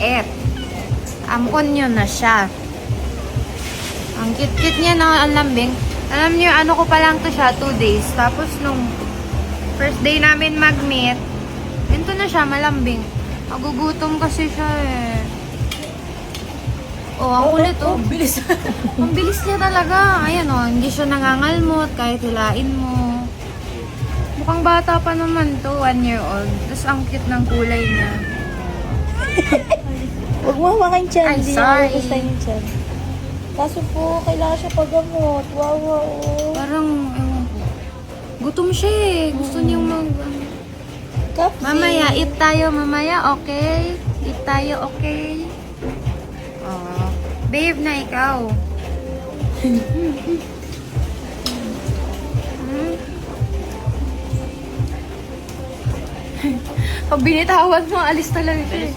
mabait. Onion na siya. Ang cute-cute niya na, ang lambing. Alam niyo, ano ko pa lang to siya, 2 days. Tapos nung first day namin mag-meet, ganito na siya, malambing. Magugutom kasi siya eh. Oh, ang kulit oh. Ang bilis. Ang bilis niya talaga. Ayan oh, hindi siya nangangalmot kahit hilain mo. Mukhang bata pa naman to, 1 year old. Tapos ang cute ng kulay niya. Huwag mo hawakan dyan. Ay, Hindi sorry. niya gusto yung dyan. Kaso po, kailangan siya paggamot. Wow, wow. Parang, ewan ko. Gutom siya eh. Gusto niyang mag... Kapsi. Mamaya, eat tayo mamaya, okay? Eat tayo, okay? Oh, babe na ikaw. Pag binitawan mo, alis talaga siya eh.